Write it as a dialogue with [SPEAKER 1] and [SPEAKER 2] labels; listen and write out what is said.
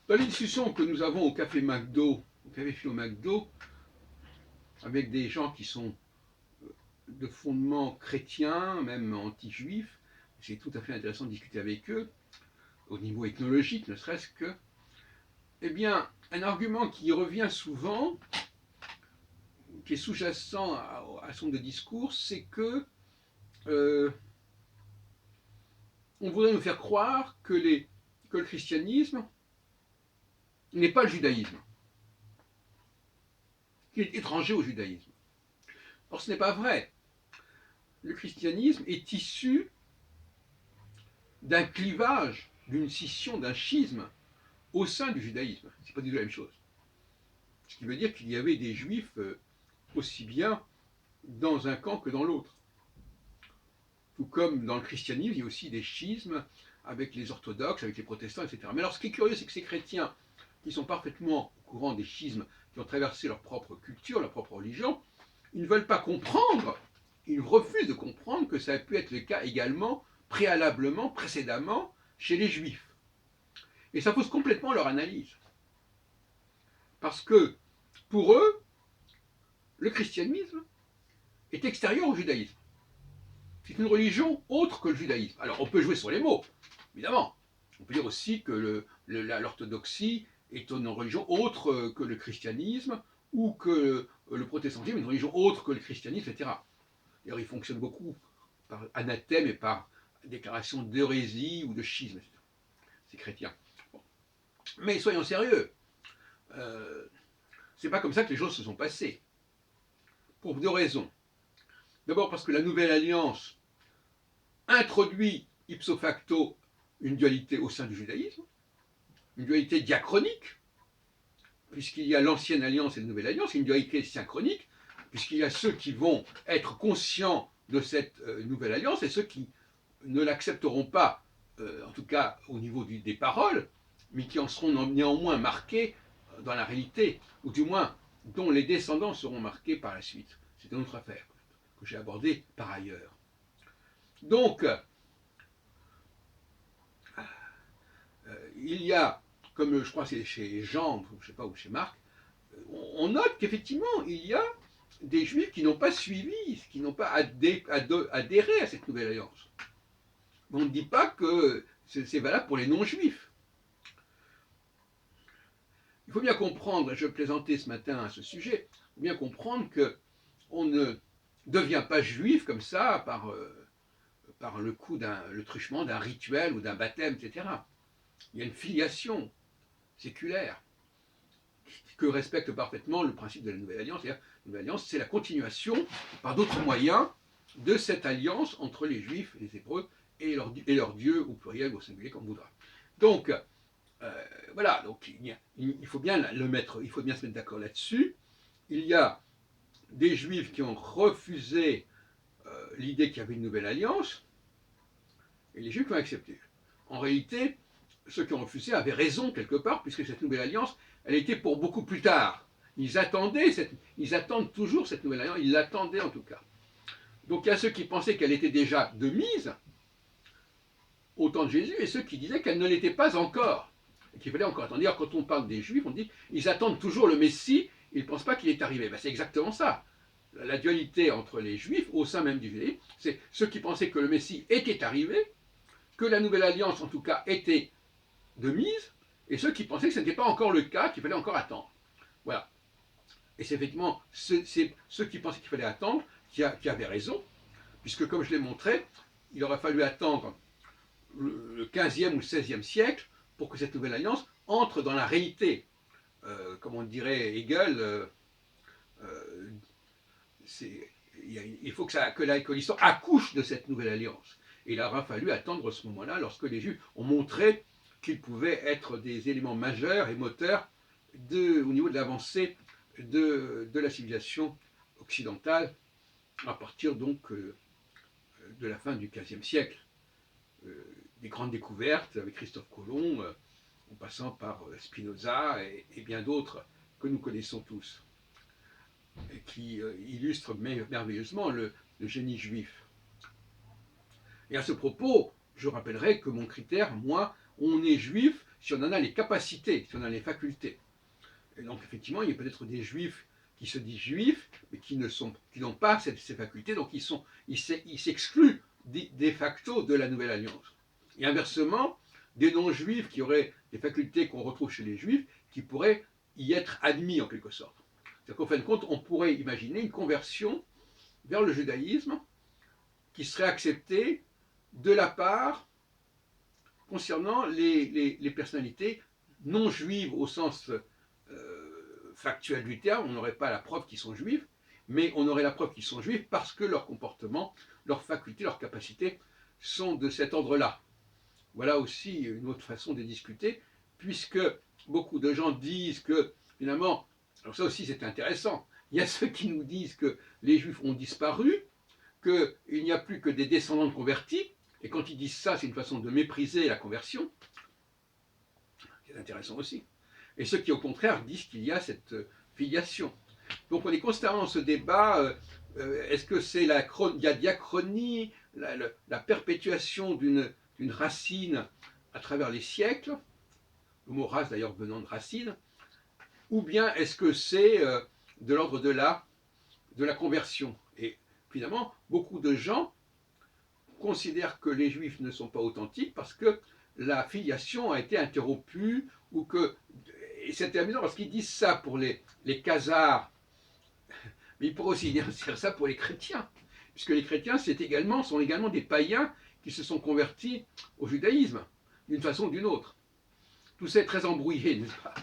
[SPEAKER 1] Dans les discussions que nous avons au café McDo, au café Philo McDo, avec des gens qui sont de fondement chrétien, même anti-juif, c'est tout à fait intéressant de discuter avec eux, au niveau ethnologique ne serait-ce que, eh bien, un argument qui revient souvent, qui est sous-jacent à son de discours, c'est que on voudrait nous faire croire que le christianisme n'est pas le judaïsme, qu'il est étranger au judaïsme. Or, ce n'est pas vrai. Le christianisme est issu d'un clivage, d'une scission, d'un schisme au sein du judaïsme. Ce n'est pas du tout la même chose. Ce qui veut dire qu'il y avait des juifs aussi bien dans un camp que dans l'autre. Tout comme dans le christianisme, il y a aussi des schismes avec les orthodoxes, avec les protestants, etc. Mais alors, ce qui est curieux, c'est que ces chrétiens, qui sont parfaitement au courant des schismes, qui ont traversé leur propre culture, leur propre religion, ils ne veulent pas comprendre, ils refusent de comprendre que ça a pu être le cas également, préalablement, précédemment, chez les juifs. Et ça fausse complètement leur analyse. Parce que, pour eux, le christianisme est extérieur au judaïsme. C'est une religion autre que le judaïsme. Alors, on peut jouer sur les mots, évidemment. On peut dire aussi que l'orthodoxie est une religion autre que le christianisme, ou que le protestantisme est une religion autre que le christianisme, etc. D'ailleurs, ils fonctionnent beaucoup par anathème et par déclaration d'hérésie ou de schisme, etc. Ces chrétiens. Bon. Mais soyons sérieux, c'est pas comme ça que les choses se sont passées. Pour deux raisons. D'abord parce que la Nouvelle Alliance introduit ipso facto une dualité au sein du judaïsme, une dualité diachronique, puisqu'il y a l'Ancienne Alliance et la Nouvelle Alliance, une dualité synchronique, puisqu'il y a ceux qui vont être conscients de cette Nouvelle Alliance et ceux qui ne l'accepteront pas, en tout cas au niveau des paroles, mais qui en seront néanmoins marqués dans la réalité, ou du moins dont les descendants seront marqués par la suite. C'est une autre affaire que j'ai abordée par ailleurs. Donc, il y a, comme je crois que c'est chez Jean, je ne sais pas, ou chez Marc, on note qu'effectivement, il y a des juifs qui n'ont pas suivi, qui n'ont pas adhéré à cette nouvelle alliance. On ne dit pas que c'est valable pour les non-juifs. Il faut bien comprendre, je plaisantais ce matin à ce sujet, il faut bien comprendre qu'on ne devient pas juif comme ça par le coup le truchement d'un rituel ou d'un baptême, etc. Il y a une filiation séculaire que respecte parfaitement le principe de la Nouvelle Alliance. C'est-à-dire, la Nouvelle Alliance, c'est la continuation, par d'autres moyens, de cette alliance entre les Juifs, les Hébreux, et leur Dieu, au pluriel ou au singulier, comme on voudra. Donc, voilà, donc il faut bien se mettre d'accord là-dessus. Il y a des Juifs qui ont refusé l'idée qu'il y avait une nouvelle alliance, et les Juifs qui ont accepté. En réalité, ceux qui ont refusé avaient raison quelque part, puisque cette nouvelle alliance, elle était pour beaucoup plus tard. Ils attendent toujours cette nouvelle alliance, ils l'attendaient en tout cas. Donc il y a ceux qui pensaient qu'elle était déjà de mise au temps de Jésus, et ceux qui disaient qu'elle ne l'était pas encore, et qu'il fallait encore attendre. D'ailleurs, quand on parle des Juifs, on dit ils attendent toujours le Messie, ils ne pensent pas qu'il est arrivé. Ben, c'est exactement ça. La dualité entre les Juifs, au sein même du judaïsme, c'est ceux qui pensaient que le Messie était arrivé, que la nouvelle alliance, en tout cas, était de mise, et ceux qui pensaient que ce n'était pas encore le cas, qu'il fallait encore attendre. Voilà. Et c'est effectivement ceux qui pensaient qu'il fallait attendre qui avaient raison, puisque comme je l'ai montré, il aurait fallu attendre le 15e ou le 16e siècle pour que cette nouvelle alliance entre dans la réalité. Comme on dirait Hegel, il faut que l'histoire accouche de cette nouvelle alliance. Et il aura fallu attendre ce moment-là, lorsque les Juifs ont montré qu'ils pouvaient être des éléments majeurs et moteurs au niveau de l'avancée de la civilisation occidentale, à partir donc de la fin du XVe siècle. Des grandes découvertes avec Christophe Colomb, en passant par Spinoza et bien d'autres que nous connaissons tous, et qui illustrent merveilleusement le génie juif. Et à ce propos, je rappellerai que mon critère, moi, on est juif si on en a les capacités, si on en a les facultés. Et donc effectivement, il y a peut-être des juifs qui se disent juifs, mais qui n'ont pas ces facultés, donc ils s'excluent de facto de la nouvelle alliance. Et inversement, des non-juifs qui auraient les facultés qu'on retrouve chez les juifs, qui pourraient y être admis en quelque sorte. C'est-à-dire qu'en fin de compte, on pourrait imaginer une conversion vers le judaïsme qui serait acceptée de la part concernant les personnalités non juives au sens factuel du terme. On n'aurait pas la preuve qu'ils sont juifs, mais on aurait la preuve qu'ils sont juifs parce que leur comportement, leurs facultés, leurs capacités sont de cet ordre-là. Voilà aussi une autre façon de discuter, puisque beaucoup de gens disent que, finalement, alors ça aussi c'est intéressant, il y a ceux qui nous disent que les juifs ont disparu, qu'il n'y a plus que des descendants de convertis, et quand ils disent ça, c'est une façon de mépriser la conversion. C'est intéressant aussi. Et ceux qui, au contraire, disent qu'il y a cette filiation. Donc on est constamment dans ce débat, est-ce que c'est la diachronie, la perpétuation d'une racine à travers les siècles, le mot race d'ailleurs venant de racine, ou bien est-ce que c'est de l'ordre de la conversion? Et finalement, beaucoup de gens considèrent que les juifs ne sont pas authentiques parce que la filiation a été interrompue, ou que, et c'est amusant parce qu'ils disent ça pour les Khazars, mais ils pourraient aussi dire ça pour les chrétiens, puisque les chrétiens sont également des païens qui se sont convertis au judaïsme, d'une façon ou d'une autre. Tout ça est très embrouillé, n'est-ce pas?